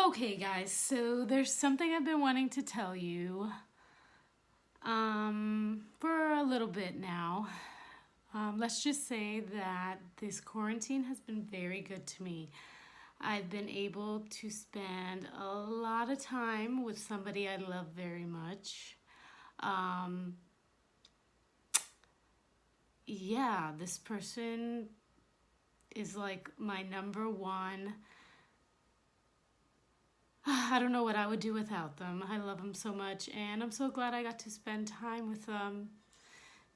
Okay, guys, so there's something I've been wanting to tell you for a little bit now. Let's just say that this quarantine has been very good to me. I've been able to spend a lot of time with somebody I love very much. Um, yeah, this person is like my number one. I don't know what I would do without them. I love them so much, and I'm so glad I got to spend time with them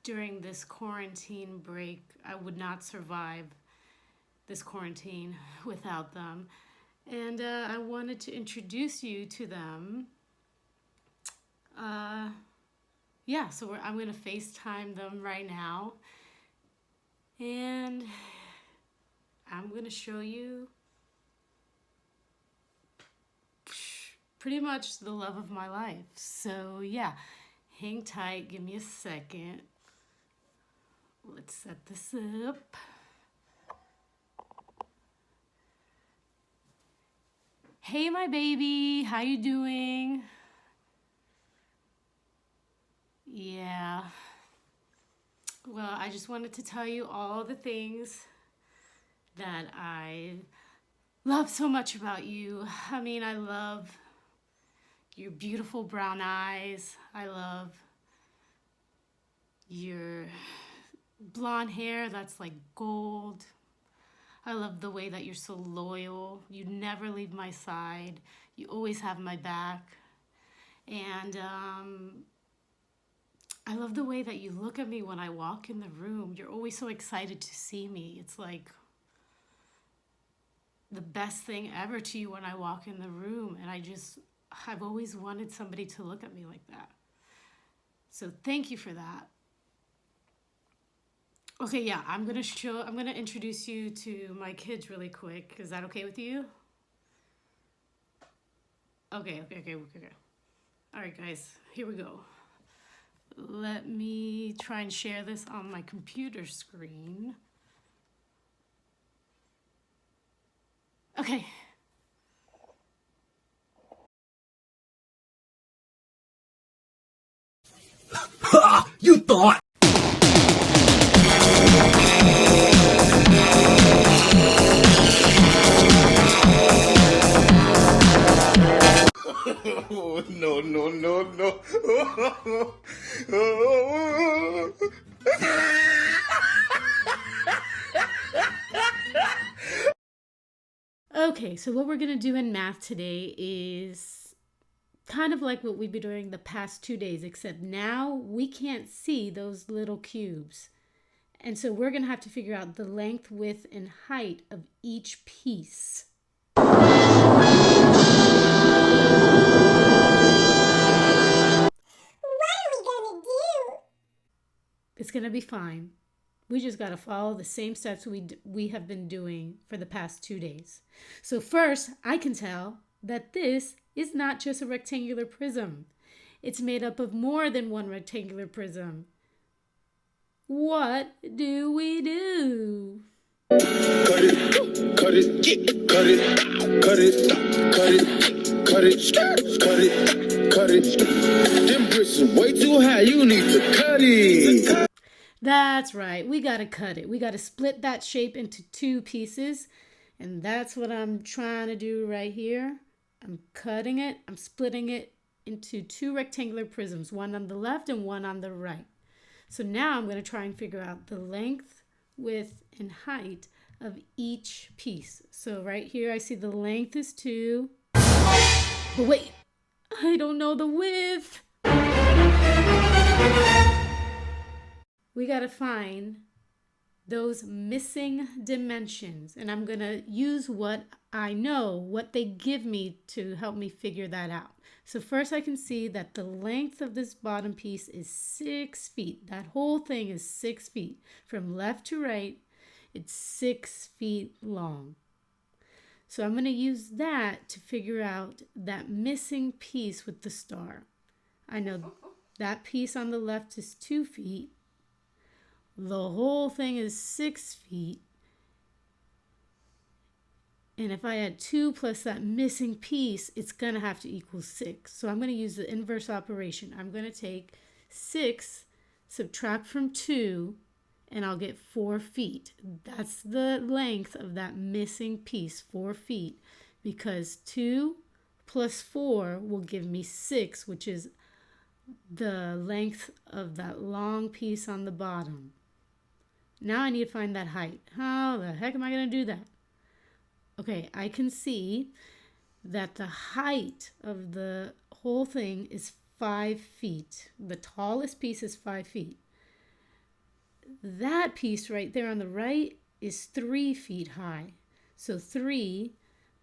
during this quarantine break. I would not survive this quarantine without them. And I wanted to introduce you to them. Uh, yeah, so I'm going to FaceTime them right now. And I'm going to show you pretty much the love of my life. So, yeah, hang tight. Give me a second. Let's set this up. Hey, my baby, how you doing? Yeah. Well, I just wanted to tell you all the things that I love so much about you. I mean, I love your beautiful brown eyes. I love your blonde hair that's like gold. I love the way that you're so loyal. You never leave my side. You always have my back. And I love the way that you look at me when I walk in the room. You're always so excited to see me. It's like the best thing ever to you when I walk in the room. And I've always wanted somebody to look at me like that. So thank you for that. Okay, yeah, I'm gonna introduce you to my kids really quick. Is that okay with you? Okay. All right, guys, here we go. Let me try and share this on my computer screen. Okay. Ha! You thought! No. Okay, so what we're gonna do in math today is kind of like what we've been doing the past 2 days, except now we can't see those little cubes. And so we're gonna have to figure out the length, width, and height of each piece. It's gonna be fine. We just gotta follow the same steps we have been doing for the past 2 days. So first, I can tell that this is not just a rectangular prism. It's made up of more than one rectangular prism. What do we do? Cut it, cut it, cut it, cut it, cut it, cut it, cut it, cut it. Them bricks are way too high, you need to cut it. That's right, we gotta cut it. We gotta split that shape into two pieces. And that's what I'm trying to do right here. I'm cutting it, I'm splitting it into two rectangular prisms, one on the left and one on the right. So now I'm going to try and figure out the length, width, and height of each piece. So right here I see the length is 2. But wait, I don't know the width. We got to find those missing dimensions, and I'm going to use what I know, what they give me to help me figure that out. So first I can see that the length of this bottom piece is 6 feet. That whole thing is 6 feet. From left to right, it's 6 feet long. So I'm going to use that to figure out that missing piece with the star. I know that piece on the left is 2 feet. The whole thing is 6 feet. And if I add 2 plus that missing piece, it's going to have to equal 6. So I'm going to use the inverse operation. I'm going to take 6, subtract from 2, and I'll get 4 feet. That's the length of that missing piece, 4 feet, because 2 plus 4 will give me 6, which is the length of that long piece on the bottom. Now I need to find that height. How the heck am I going to do that? Okay, I can see that the height of the whole thing is 5 feet. The tallest piece is 5 feet. That piece right there on the right is 3 feet high. So 3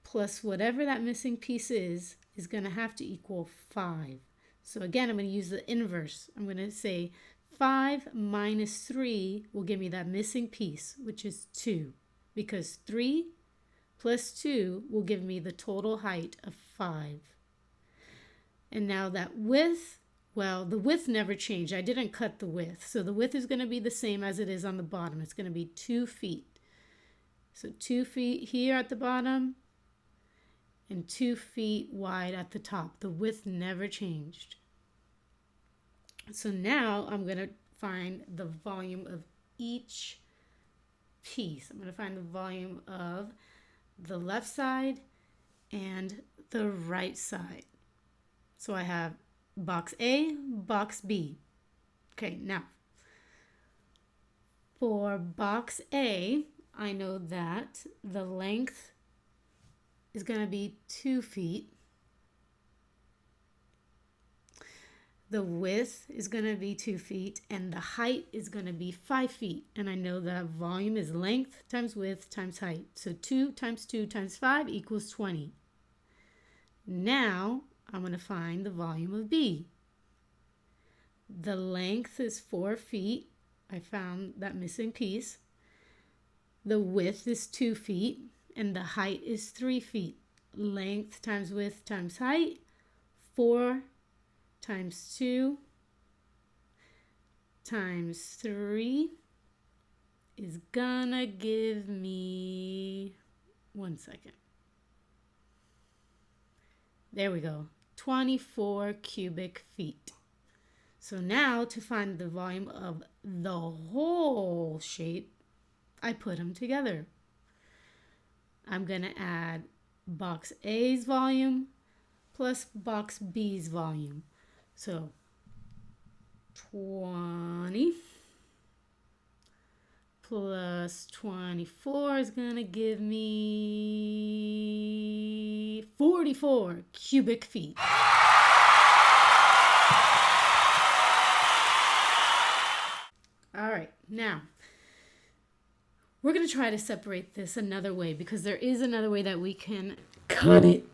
plus whatever that missing piece is going to have to equal 5. So again, I'm going to use the inverse. I'm going to say 5 minus 3 will give me that missing piece, which is 2, because 3 plus 2 will give me the total height of 5. And now that width, well, the width never changed. I didn't cut the width. So the width is going to be the same as it is on the bottom. It's going to be 2 feet. So 2 feet here at the bottom and 2 feet wide at the top. The width never changed. So now I'm going to find the volume of each piece. I'm going to find the volume of the left side and the right side. So I have box A, box B. Okay, now for box A, I know that the length is going to be 2 feet. The width is going to be 2 feet, and the height is going to be 5 feet. And I know that volume is length times width times height. So 2 times 2 times 5 equals 20. Now I'm going to find the volume of B. The length is 4 feet. I found that missing piece. The width is 2 feet, and the height is 3 feet. Length times width times height, 4 times 2 times 3 is gonna give me, 1 second. There we go, 24 cubic feet. So now to find the volume of the whole shape, I put them together. I'm gonna add box A's volume plus box B's volume. So 20 plus 24 is going to give me 44 cubic feet. All right, now we're going to try to separate this another way, because there is another way that we can cut it.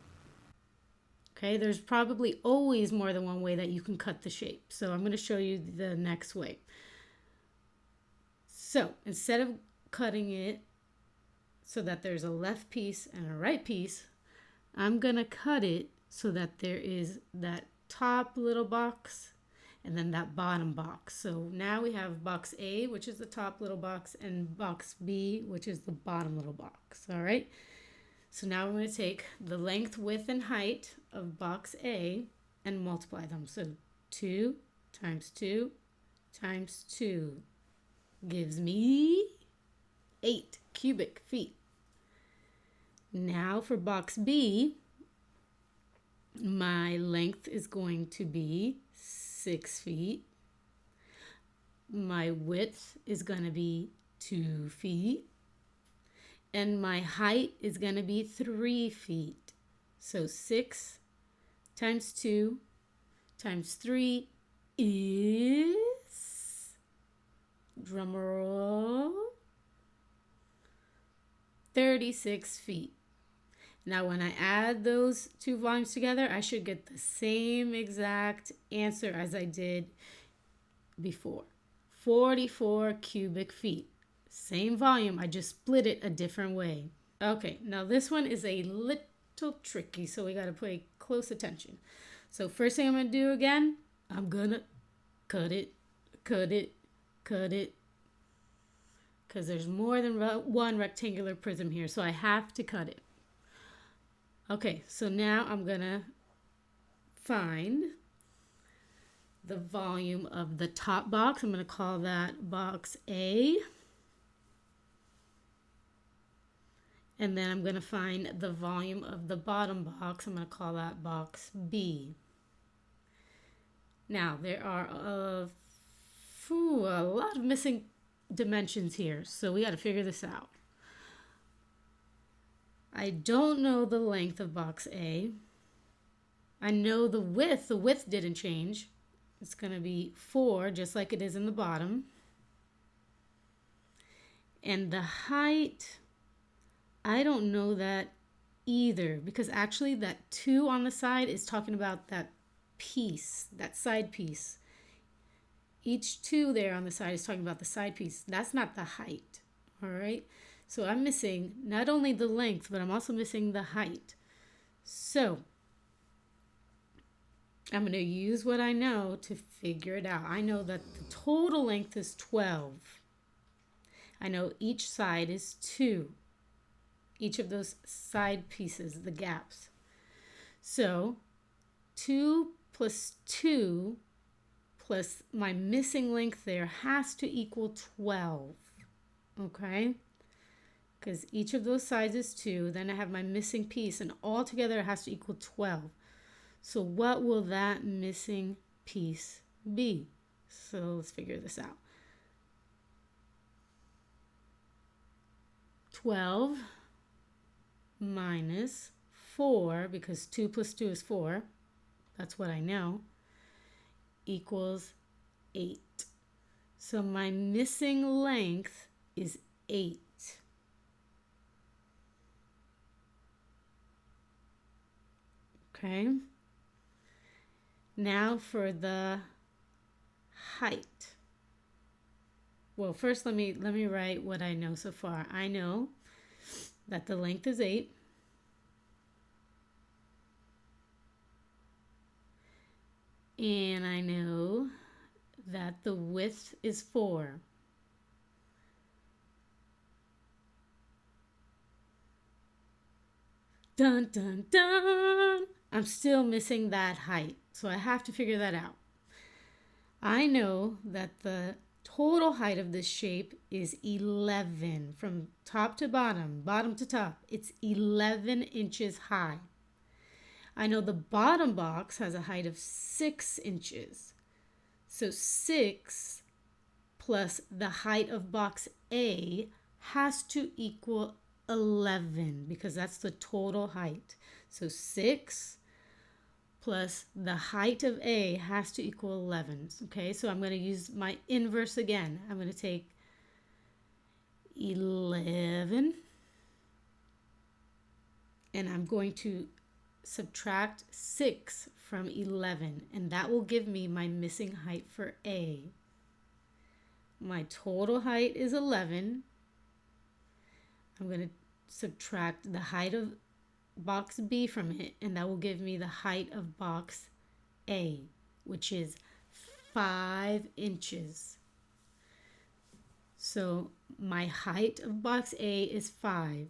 Okay, there's probably always more than one way that you can cut the shape. So I'm going to show you the next way. So instead of cutting it so that there's a left piece and a right piece, I'm going to cut it so that there is that top little box and then that bottom box. So now we have box A, which is the top little box, and box B, which is the bottom little box. All right. So now I'm going to take the length, width, and height of box A and multiply them. So 2 times 2 times 2 gives me 8 cubic feet. Now for box B, my length is going to be 6 feet. My width is going to be 2 feet. And my height is going to be 3 feet. So 6 times 2 times 3 is, drum roll, 36 feet. Now when I add those two volumes together, I should get the same exact answer as I did before. 44 cubic feet. Same volume, I just split it a different way. Okay, now this one is a little tricky, so we got to pay close attention. So first thing I'm going to do again, I'm going to cut it, because there's more than one rectangular prism here, so I have to cut it. Okay, so now I'm going to find the volume of the top box. I'm going to call that box A. And then I'm going to find the volume of the bottom box. I'm going to call that box B. Now, there are a lot of missing dimensions here, so we got to figure this out. I don't know the length of box A. I know the width. The width didn't change. It's going to be 4, just like it is in the bottom. And the height, I don't know that either, because actually that 2 on the side is talking about that piece, that side piece. Each 2 there on the side is talking about the side piece. That's not the height, all right? So I'm missing not only the length, but I'm also missing the height. So I'm going to use what I know to figure it out. I know that the total length is 12. I know each side is 2. Each of those side pieces, the gaps. So 2 plus 2 plus my missing length there has to equal 12. Okay? Because each of those sides is 2. Then I have my missing piece, and all together it has to equal 12. So what will that missing piece be? So let's figure this out. 12 minus 4, because 2 plus 2 is 4. That's what I know. Equals 8. So my missing length is 8. Okay. Now for the height. Well, first let me write what I know so far. I know that the length is 8. And I know that the width is 4. Dun, dun, dun. I'm still missing that height, so I have to figure that out. I know that the total height of this shape is 11 from top to bottom, bottom to top. It's 11 inches high. I know the bottom box has a height of 6 inches. So 6 plus the height of box A has to equal 11, because that's the total height. So 6 plus the height of A has to equal 11. Okay, so I'm going to use my inverse again. I'm going to take 11 and I'm going to subtract 6 from 11, and that will give me my missing height for A. My total height is 11. I'm going to subtract the height of box B from it, and that will give me the height of box A, which is 5 inches. So my height of box A is 5.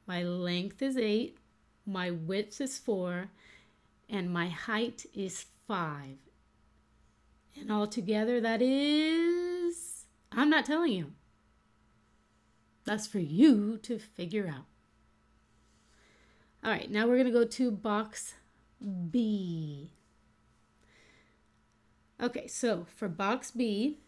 My length is 8. My width is 4. And my height is 5. And altogether that is, I'm not telling you. That's for you to figure out. All right, now we're going to go to box B. Okay, so for box B,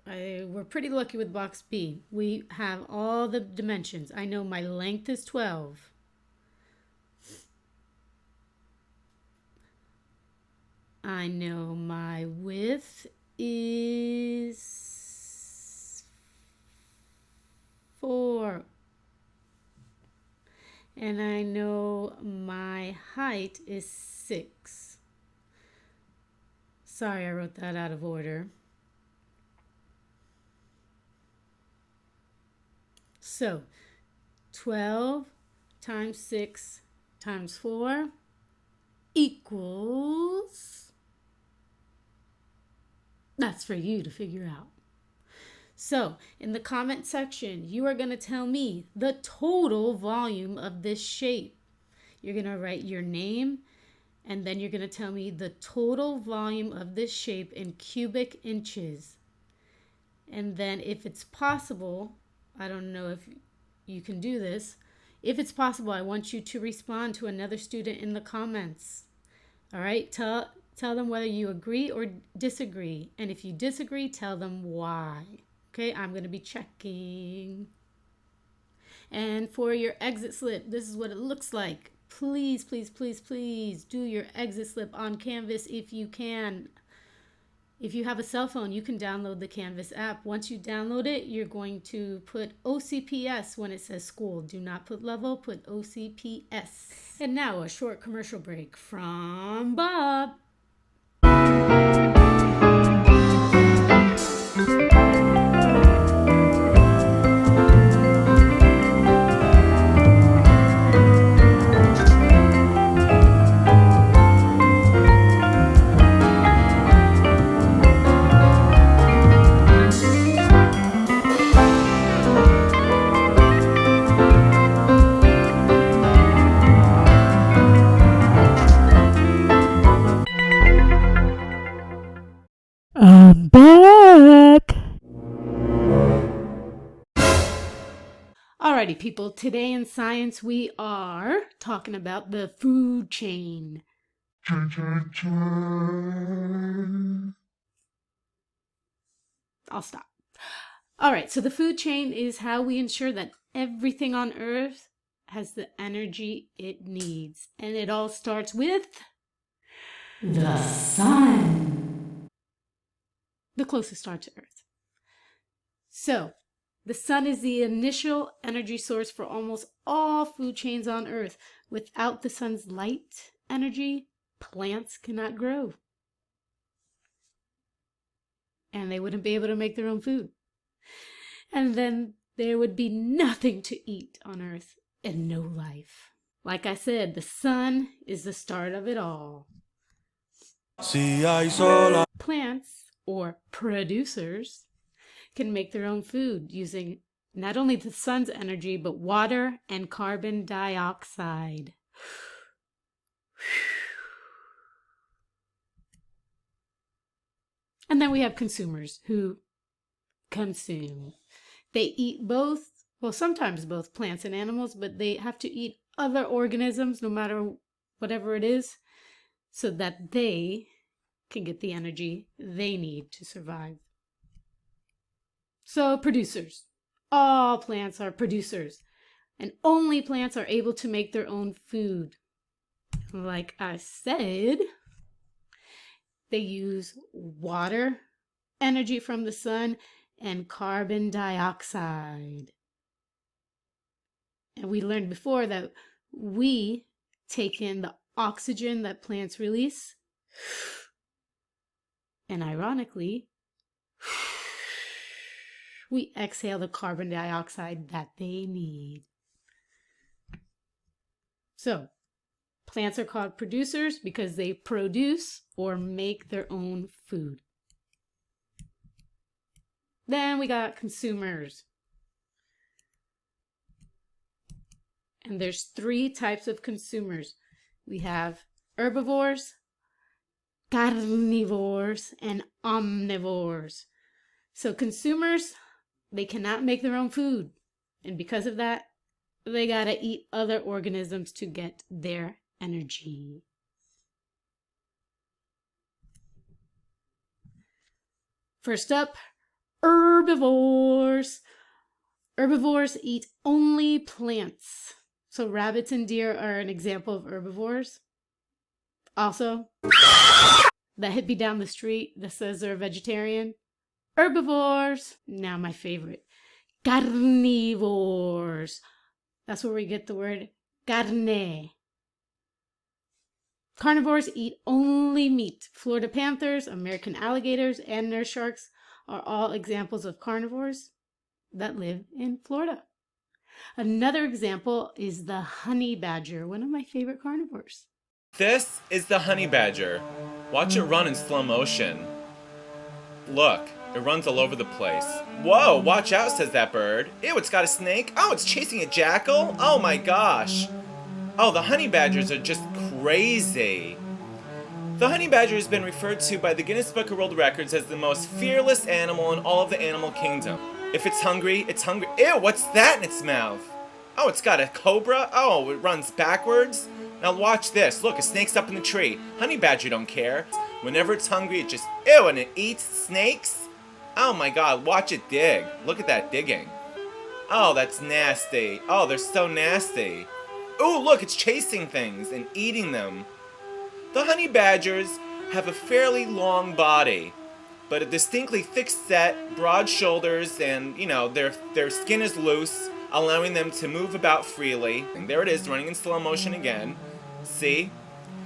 we're pretty lucky with box B. We have all the dimensions. I know my length is 12. I know my width is 4. And I know my height is 6. Sorry, I wrote that out of order. So 12 times 6 times 4 equals, that's for you to figure out. So, in the comment section, you are going to tell me the total volume of this shape. You're going to write your name, and then you're going to tell me the total volume of this shape in cubic inches. And then if it's possible, I don't know if you can do this. If it's possible, I want you to respond to another student in the comments. All right? Tell them whether you agree or disagree. And if you disagree, tell them why. Okay? I'm going to be checking. And for your exit slip, this is what it looks like. Please, please, please, please do your exit slip on Canvas if you can. If you have a cell phone, you can download the Canvas app. Once you download it, you're going to put OCPS when it says school. Do not put Lovell, put OCPS. And now a short commercial break from Bob. I'm back. Alrighty, people. Today in science, we are talking about the food chain. I'll stop. All right, so the food chain is how we ensure that everything on Earth has the energy it needs. And it all starts with the sun, the closest star to Earth. So, the sun is the initial energy source for almost all food chains on Earth. Without the sun's light energy, plants cannot grow. And they wouldn't be able to make their own food. And then there would be nothing to eat on Earth and no life. Like I said, the sun is the start of it all. Plants, or producers, can make their own food using not only the sun's energy, but water and carbon dioxide. And then we have consumers who consume. They eat both, well, sometimes both plants and animals, but they have to eat other organisms, no matter whatever it is, so that they can get the energy they need to survive. So, producers. All plants are producers, and only plants are able to make their own food. Like I said, they use water, energy from the sun, and carbon dioxide. And we learned before that we take in the oxygen that plants release, and ironically, we exhale the carbon dioxide that they need. So, plants are called producers because they produce or make their own food. Then we got consumers. And there's 3 types of consumers. We have herbivores, carnivores, and omnivores. So consumers, they cannot make their own food. And because of that, they gotta eat other organisms to get their energy. First up, herbivores. Herbivores eat only plants. So rabbits and deer are an example of herbivores. Also, that hippie down the street that says they're a vegetarian. Herbivores. Now my favorite. Carnivores. That's where we get the word carne. Carnivores eat only meat. Florida panthers, American alligators, and nurse sharks are all examples of carnivores that live in Florida. Another example is the honey badger, one of my favorite carnivores. This is the honey badger. Watch it run in slow motion. Look, It runs all over the place. Whoa, watch out, says that bird. Ew, it's got a snake. Oh, it's chasing a jackal. Oh my gosh. Oh, the honey badgers are just crazy. The honey badger has been referred to by the Guinness Book of World Records as the most fearless animal in all of the animal kingdom. If it's hungry, it's hungry. Ew, what's that in its mouth? Oh, it's got a cobra. Oh, it runs backwards. Now watch this. Look, a snake's up in the tree. Honey badger don't care. Whenever it's hungry, it just, ew, and it eats snakes? Oh my god, watch it dig. Look at that digging. Oh, that's nasty. Oh, they're so nasty. Ooh, look, it's chasing things and eating them. The honey badgers have a fairly long body, but a distinctly thick set, broad shoulders, and, you know, their skin is loose, allowing them to move about freely. And there it is, running in slow motion again. See?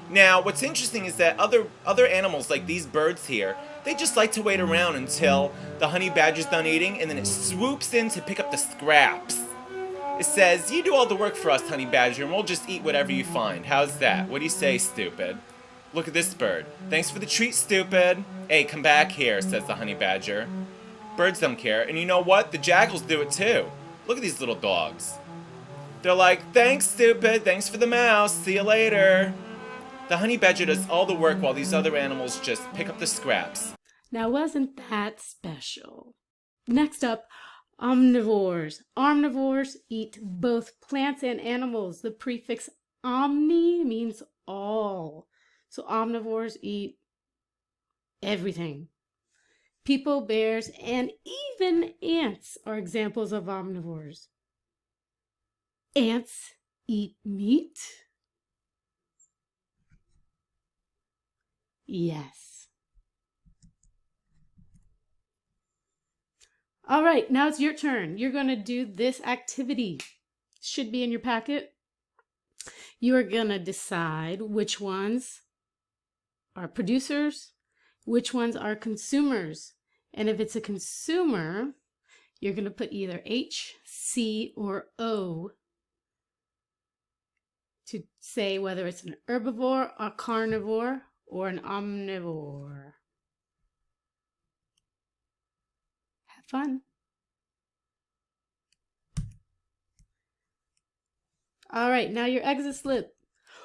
Now, what's interesting is that other animals, like these birds here, they just like to wait around until the honey badger's done eating, and then it swoops in to pick up the scraps. It says, you do all the work for us, honey badger, and we'll just eat whatever you find. How's that? What do you say, stupid? Look at this bird. Thanks for the treat, stupid. Hey, come back here, says the honey badger. Birds don't care, and you know what? The jackals do it too. Look at these little dogs. They're like, thanks, stupid. Thanks for the mouse. See you later. The honey badger does all the work while these other animals just pick up the scraps. Now, wasn't that special? Next up, omnivores. Omnivores eat both plants and animals. The prefix omni means all. So omnivores eat everything. People, bears, and even ants are examples of omnivores. Ants eat meat? Yes. All right, now it's your turn. You're going to do this activity. Should be in your packet. You're going to decide which ones are producers, which ones are consumers. And if it's a consumer, you're going to put either H, C, or O to say whether it's an herbivore, a carnivore, or an omnivore. Have fun. All right, now your exit slip,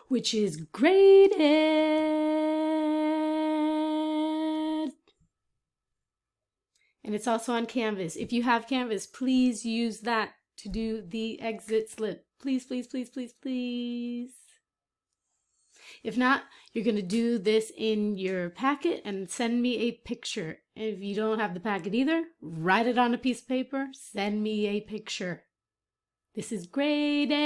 which is graded. And it's also on Canvas. If you have Canvas, please use that to do the exit slip. Please, please, please, please, please. If not, you're going to do this in your packet and send me a picture. And if you don't have the packet either, write it on a piece of paper, send me a picture. This is graded.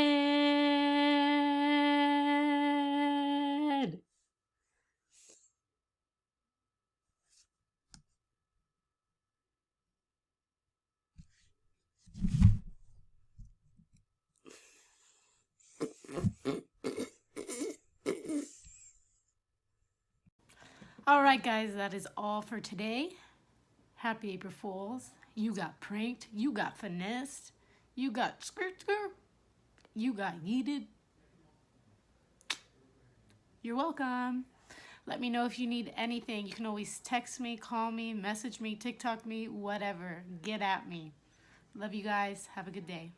All right, guys, that is all for today. Happy April Fools. You got pranked. You got finessed. You got skirt. You got yeeted. You're welcome. Let me know if you need anything. You can always text me, call me, message me, TikTok me, whatever. Get at me. Love you guys. Have a good day.